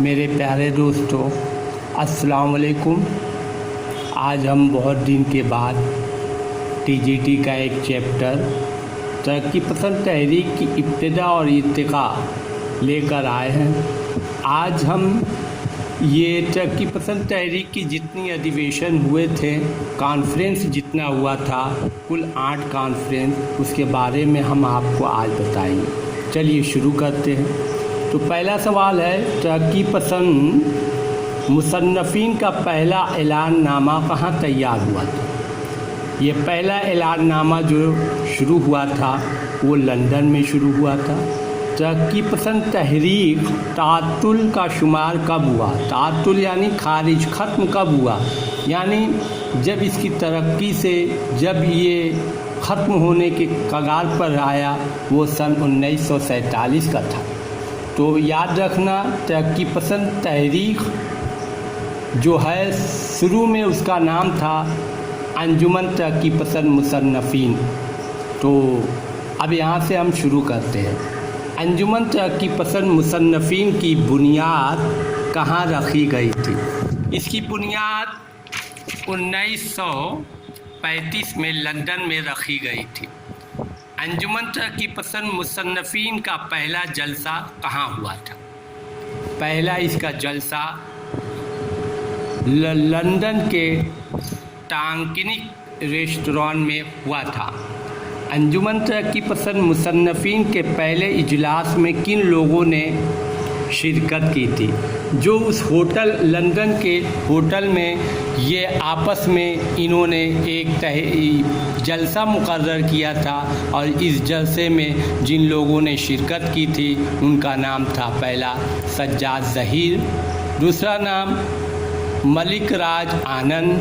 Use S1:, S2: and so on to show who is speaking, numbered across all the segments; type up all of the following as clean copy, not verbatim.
S1: मेरे प्यारे दोस्तों, अस्सलाम वालेकुम। आज हम बहुत दिन के बाद टीजीटी का एक चैप्टर तरक्की पसंद तहरीक की इब्तिदा और इर्तिका लेकर आए हैं। आज हम ये तरक्की पसंद तहरीक की जितनी अधिवेशन हुए थे, कॉन्फ्रेंस जितना हुआ था, कुल 8 कॉन्फ्रेंस, उसके बारे में हम आपको आज बताएंगे। चलिए शुरू करते हैं। तो पहला सवाल है, तरक्की पसंद मुसन्नफ़ीन का पहला ऐलाननामा कहाँ तैयार हुआ था? ये पहला ऐलाननामा जो शुरू हुआ था वो लंदन में शुरू हुआ था। तरक्की पसंद तहरीक तातुल का शुमार कब हुआ? तातुल यानी खारिज, ख़त्म कब हुआ? यानी जब इसकी तरक्की से जब ये ख़त्म होने के कगार पर आया, वो सन 1947 का था। तो याद रखना, तरक्की पसंद तहरीक जो है शुरू में उसका नाम था अंजुमन तरक्की पसंद मुसन्नफ़ीन। तो अब यहाँ से हम शुरू करते हैं। अंजुमन तरक्की पसंद मुसन्नफ़ीन की बुनियाद कहाँ रखी गई थी? इसकी बुनियाद 1935 में लंदन में रखी गई थी। अंजुमन तरक्की पसंद मुसन्नफ़ीन का पहला जलसा कहाँ हुआ था? पहला इसका जलसा लंदन के टांकिनिक रेस्टोरेंट में हुआ था। अंजुमन तरक्की पसंद मुसन्नफ़ीन के पहले इजलास में किन लोगों ने शिरकत की थी? जो उस होटल, लंदन के होटल में ये आपस में इन्होंने एक जलसा मुकर्रर किया था, और इस जलसे में जिन लोगों ने शिरकत की थी उनका नाम था, पहला सज्जाद ज़हीर, दूसरा नाम मलिक राज आनंद,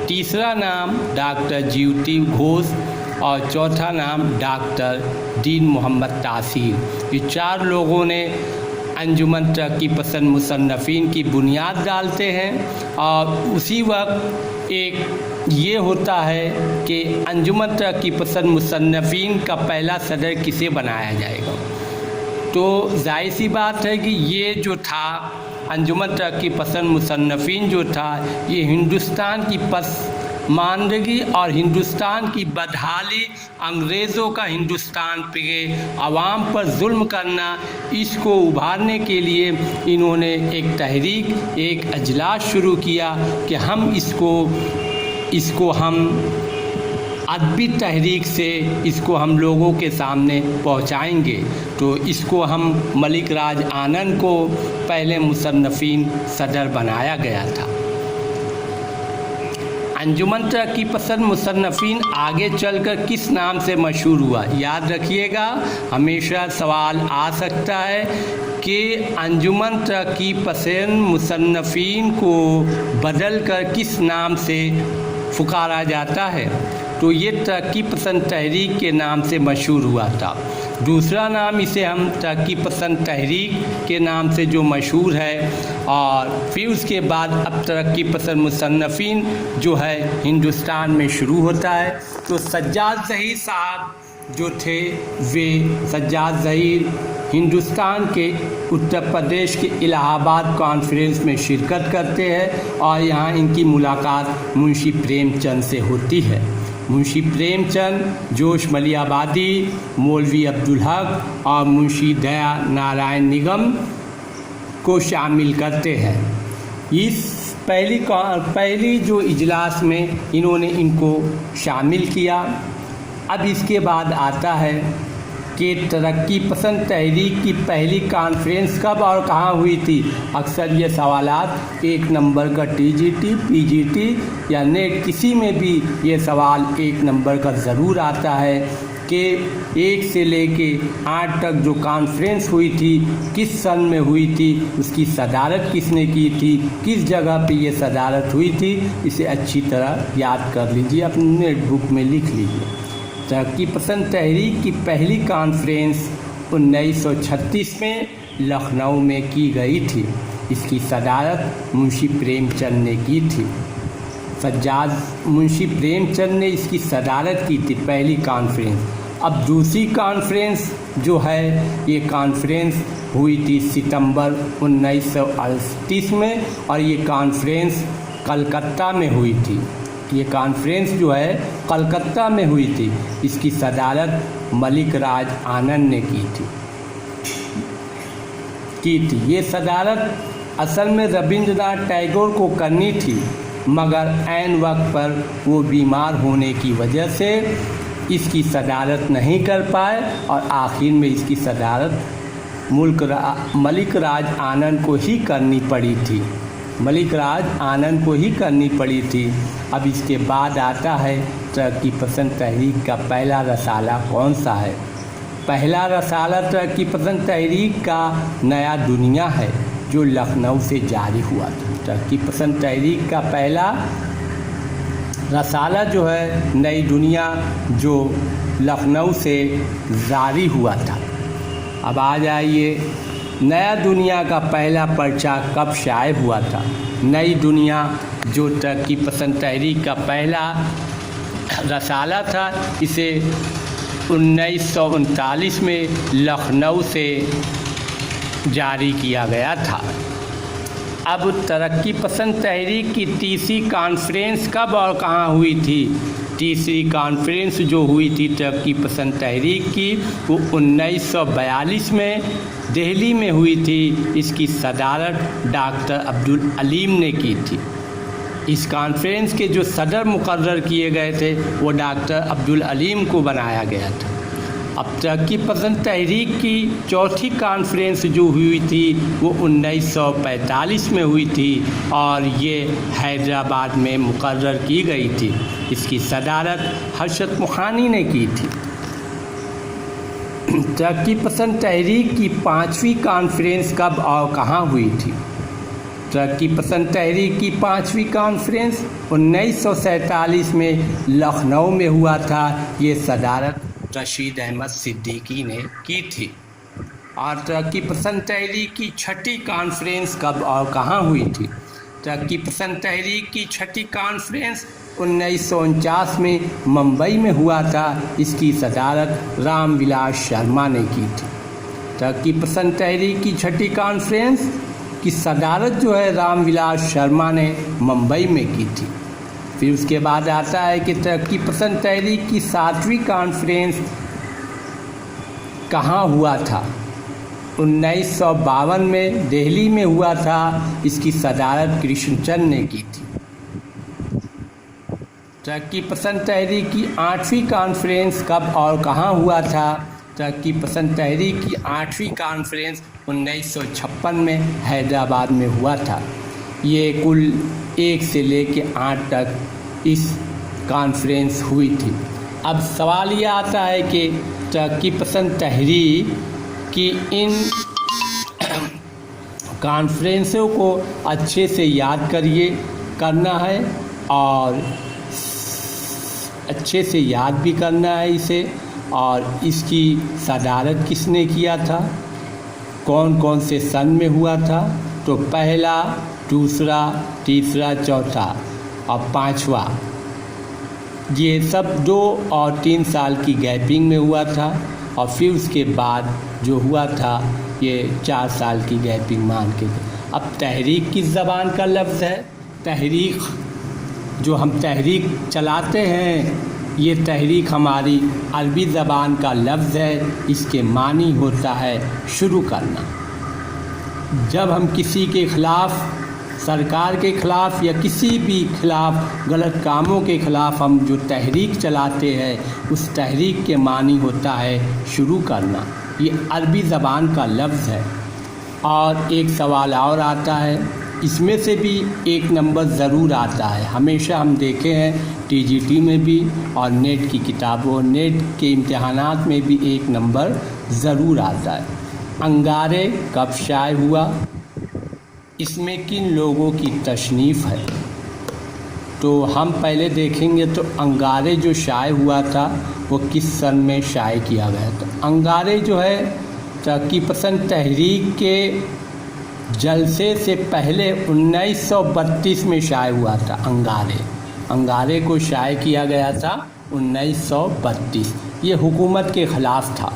S1: तीसरा नाम डॉक्टर जीवती घोष और चौथा नाम डॉक्टर दीन मोहम्मद तासीर। ये 4 लोगों ने अंजुमन तरक्की पसंद मुसन्नफ़ीन की बुनियाद डालते हैं। और उसी वक्त एक ये होता है कि अंजुमन तरक्की पसंद मुसन्नफ़ीन का पहला सदर किसे बनाया जाएगा। तो जाहिर सी बात है कि ये जो था अंजुमन तरक्की पसंद मुसन्नफ़ीन जो था, ये हिंदुस्तान की पसमानदगी और हिंदुस्तान की बदहाली, अंग्रेज़ों का हिंदुस्तान पे आवाम पर जुल्म करना, इसको उभारने के लिए इन्होंने एक तहरीक, एक अजलास शुरू किया कि हम इसको हम अदबी तहरीक से इसको हम लोगों के सामने पहुंचाएंगे। तो इसको हम मलिक राज आनंद को पहले मुसन्नफ़ीन सदर बनाया गया था। अंजुमन तरक्की पसंद मुसन्नफ़ीन आगे चलकर किस नाम से मशहूर हुआ? याद रखिएगा, हमेशा सवाल आ सकता है कि अंजुमन तरक्की पसंद मुसन्नफ़ीन को बदल कर किस नाम से पुकारा जाता है। तो ये तरक्की पसंद तहरीक के नाम से मशहूर हुआ था। दूसरा नाम इसे हम तरक्की पसंद तहरीक के नाम से जो मशहूर है, और फिर उसके बाद अब तरक्की पसंद मुसन्नफ़ीन जो है हिंदुस्तान में शुरू होता है। तो सज्जाद ज़हीर साहब जो थे, वे सज्जाद ज़हीर हिंदुस्तान के उत्तर प्रदेश के इलाहाबाद कॉन्फ्रेंस में शिरकत करते हैं, और यहाँ इनकी मुलाकात मुंशी प्रेमचंद से होती है। मुंशी प्रेमचंद जोश मलियाबादी, मौलवी अब्दुल हक और मुंशी दया नारायण निगम को शामिल करते हैं। इस पहली जो इजलास में इन्होंने इनको शामिल किया। अब इसके बाद आता है कि तरक्की पसंद तहरीक की पहली कॉन्फ्रेंस कब और कहाँ हुई थी? अक्सर ये सवालात 1 नंबर का टीजीटी, पीजीटी या नेट, किसी में भी ये सवाल 1 नंबर का ज़रूर आता है कि 1 से लेके 8 तक जो कॉन्फ्रेंस हुई थी, किस सन में हुई थी, उसकी सदारत किसने की थी, किस जगह पे ये सदारत हुई थी। इसे अच्छी तरह याद कर लीजिए, अपनी नोटबुक में लिख लीजिए। तरक्की पसंद तहरीक की पहली कॉन्फ्रेंस 1936 में लखनऊ में की गई थी। इसकी सदारत मुंशी प्रेमचंद ने की थी। मुंशी प्रेमचंद ने इसकी सदारत की थी, पहली कॉन्फ्रेंस। अब दूसरी कॉन्फ्रेंस जो है ये कॉन्फ्रेंस हुई थी सितंबर 1938 में और ये कॉन्फ्रेंस कलकत्ता में हुई थी। ये कॉन्फ्रेंस जो है कलकत्ता में हुई थी। इसकी सदारत मलिक राज आनंद ने की थी। ये सदारत असल में रविंद्रनाथ टैगोर को करनी थी, मगर ऐन वक्त पर वो बीमार होने की वजह से इसकी सदारत नहीं कर पाए और आखिर में इसकी सदारत मलिक राज आनंद को ही करनी पड़ी थी। मलिक राज आनंद को ही करनी पड़ी थी। अब इसके बाद आता है तरक्की पसंद तहरीक का पहला रसाला कौन सा है। पहला रसाला तरक्की पसंद तहरीक का नया दुनिया है, जो लखनऊ से जारी हुआ था। तरक्की पसंद तहरीक का पहला रसाला जो है नई दुनिया, जो लखनऊ से जारी हुआ था। अब आ जाइए, नया दुनिया का पहला पर्चा कब शाये हुआ था। नई दुनिया जो तरक्की पसंद तहरीक का पहला रसाला था, इसे 1939 में लखनऊ से जारी किया गया था। अब तरक्की पसंद तहरीक की तीसरी कॉन्फ्रेंस कब और कहाँ हुई थी। तीसरी कॉन्फ्रेंस जो हुई थी तरक्की पसंद तहरीक की, वो 1942 में दिल्ली में हुई थी। इसकी सदारत डॉक्टर अब्दुल अलीम ने की थी। इस कॉन्फ्रेंस के जो सदर मुकर्रर किए गए थे वो डॉक्टर अब्दुल अलीम को बनाया गया था। अब तरक्की पसंद तहरीक की चौथी कॉन्फ्रेंस जो हुई थी वो 1945 में हुई थी और ये हैदराबाद में मुकर्रर की गई थी। इसकी सदारत हर्षद मोहानी ने की थी। तरक्की पसंद तहरीक की पांचवी कॉन्फ्रेंस कब और कहाँ हुई थी। तरक्की पसंद तहरीक की पांचवी कॉन्फ्रेंस 1947 में लखनऊ में हुआ था। ये सदारत रशीद अहमद सिद्दीकी ने की थी। और तरक्की पसंद तहरीक की छठी कॉन्फ्रेंस कब और कहाँ हुई थी। तरक्की पसंद तहरीक की छठी कॉन्फ्रेंस 1949 में मुंबई में हुआ था। इसकी सदारत रामविलास शर्मा ने की थी। तरक्की पसंद तहरीक की छठी कॉन्फ्रेंस की सदारत जो है रामविलास शर्मा ने मुंबई में की थी। फिर उसके बाद आता है कि तरक्की पसंद तहरीक की सातवीं कॉन्फ्रेंस कहाँ हुआ था। 1952 में दिल्ली में हुआ था। इसकी सदारत कृष्णचंद्र ने की थी। तरक्की पसंद तहरीक की आठवीं कॉन्फ्रेंस कब और कहाँ हुआ था। तरक्की पसंद तहरीक की आठवीं कॉन्फ्रेंस 1956 में हैदराबाद में हुआ था। ये कुल 1 से लेकर 8 तक इस कॉन्फ्रेंस हुई थी। अब सवाल ये आता है कि तरक्की पसंद तहरीक की इन कॉन्फ्रेंसों को अच्छे से याद करना है और अच्छे से याद भी करना है इसे। और इसकी सदारत किसने किया था, कौन कौन से सन में हुआ था। तो पहला, दूसरा, तीसरा, चौथा और पांचवा, ये सब 2 और 3 साल की गैपिंग में हुआ था। और फिर उसके बाद जो हुआ था ये 4 साल की गैपिंग मान के। अब तहरीक किस ज़बान का लफ्ज़ है। तहरीक जो हम तहरीक चलाते हैं, ये तहरीक हमारी अरबी ज़बान का लफ्ज़ है। इसके मानी होता है शुरू करना। जब हम किसी के ख़िलाफ़, सरकार के ख़िलाफ़ या किसी भी ख़िलाफ़ गलत कामों के ख़िलाफ़ हम जो तहरीक चलाते हैं, उस तहरीक के मानी होता है शुरू करना। ये अरबी ज़बान का लफ्ज़ है। और एक सवाल और आता है, इसमें से भी 1 नंबर ज़रूर आता है। हमेशा हम देखे हैं TGT में भी और नेट की किताबों, नेट के इम्तिहानात में भी 1 नंबर ज़रूर आता है। अंगारे कब शाये हुआ, इसमें किन लोगों की तशनीफ़ है। तो हम पहले देखेंगे तो अंगारे जो शाये हुआ था वो किस सन में शाये किया गया था। अंगारे जो है तरक्की पसंद तहरीक के जलसे से पहले 1932 में शाये हुआ था। अंगारे को शाये किया गया था 1932। ये हुकूमत के ख़िलाफ़ था।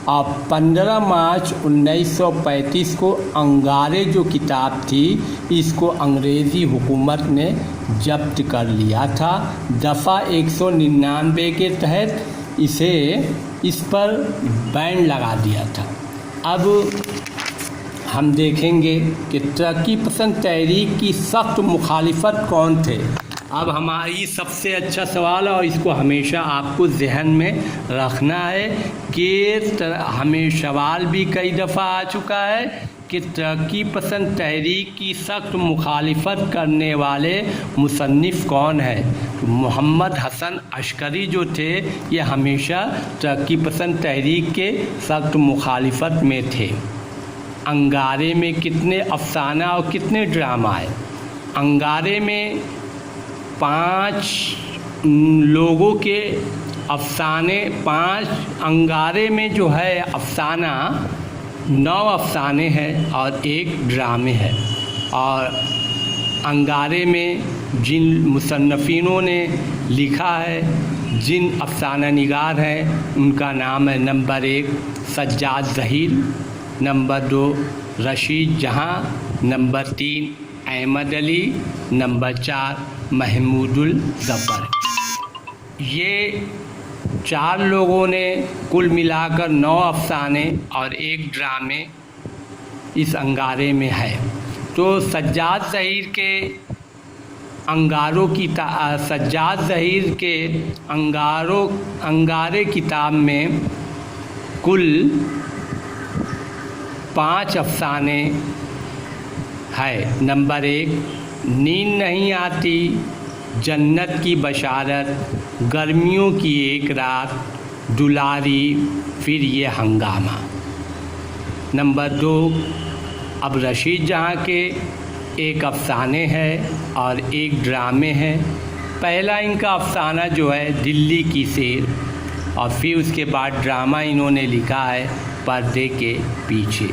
S1: और 15 मार्च 1935 को अंगारे जो किताब थी इसको अंग्रेज़ी हुकूमत ने जब्त कर लिया था। दफ़ा 199 के तहत इस पर बैन लगा दिया था। अब हम देखेंगे कि तरक्की पसंद तहरीक की सख्त मुखालिफत कौन थे। अब हमारी सबसे अच्छा सवाल है और इसको हमेशा आपको जहन में रखना है कि हमें सवाल भी कई दफ़ा आ चुका है कि तरक्की पसंद तहरीक की सख्त मुखालिफत करने वाले मुसन्निफ़ कौन है। मोहम्मद हसन अशकरी जो थे ये हमेशा तरक्की पसंद तहरीक के सख्त मुखालिफत में थे। अंगारे में कितने अफसाना और कितने ड्रामा है। अंगारे में 5 लोगों के अफसाने, 5 अंगारे में जो है अफसाना 9 अफसाने हैं और 1 ड्रामे है। और अंगारे में जिन मुसन्नफ़ीनों ने लिखा है, जिन अफसाना निगार हैं उनका नाम है नंबर 1 सज्जाद ज़हीर, नंबर 2 रशीद जहाँ, नंबर 3 अहमद अली, नंबर 4 महमूदुल ज़फ़र। ये 4 लोगों ने कुल मिलाकर 9 अफसाने और 1 ड्रामे इस अंगारे में है। तो सज्जाद ज़हीर के अंगारे किताब में कुल 5 अफसाने है। नंबर 1 नींद नहीं आती, जन्नत की बशारत, गर्मियों की एक रात, दुलारी, फिर ये हंगामा। नंबर 2 अब रशीद जहाँ के 1 अफसाने हैं और 1 ड्रामे हैं। पहला इनका अफसाना जो है दिल्ली की सैर, और फिर उसके बाद ड्रामा इन्होंने लिखा है पर्दे के पीछे।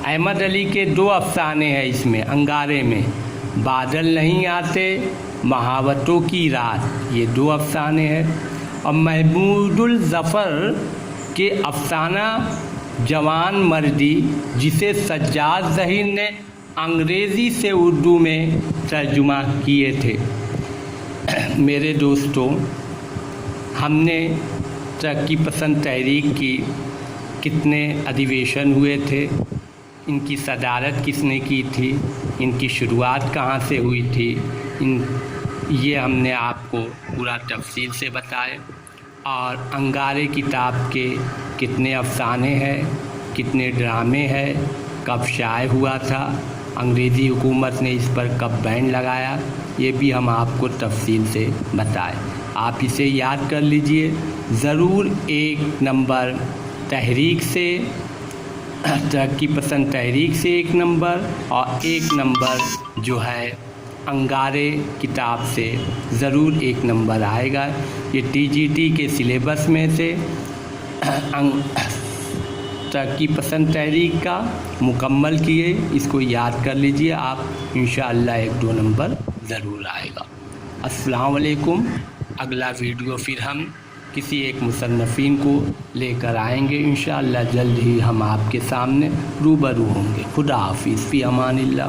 S1: अहमद अली के 2 अफसाने हैं इसमें अंगारे में, बादल नहीं आते, महावतों की रात, ये 2 अफसाने हैं। और महमूदुल ज़फ़र के अफसाना जवान मर्दी, जिसे सज्जाद ज़हीर ने अंग्रेज़ी से उर्दू में तर्जुमा किए थे। मेरे दोस्तों, हमने तरक्की पसंद तहरीक की कितने अधिवेशन हुए थे, इनकी सदारत किसने की थी, इनकी शुरुआत कहाँ से हुई थी, ये हमने आपको पूरा तफसील से बताए। और अंगारे किताब के कितने अफसाने हैं, कितने ड्रामे हैं, कब शाये हुआ था, अंग्रेज़ी हुकूमत ने इस पर कब बैन लगाया, ये भी हम आपको तफसील से बताए। आप इसे याद कर लीजिए ज़रूर। 1 नंबर तहरीक से, तरक्की पसंद तहरीक से 1 नंबर, और 1 नंबर जो है अंगारे किताब से ज़रूर 1 नंबर आएगा। ये TGT के सिलेबस में से तरक्की पसंद तहरीक का मुकम्मल किए, इसको याद कर लीजिए आप, इंशाअल्लाह 1-2 नंबर ज़रूर आएगा। अस्सलाम वालेकुम। अगला वीडियो फिर हम किसी एक मुसन्नफ़ीन को लेकर आएंगे इंशाअल्लाह। जल्द ही हम आपके सामने रूबरू होंगे। खुदा हाफिज़, फ़ी अमानिल्लाह।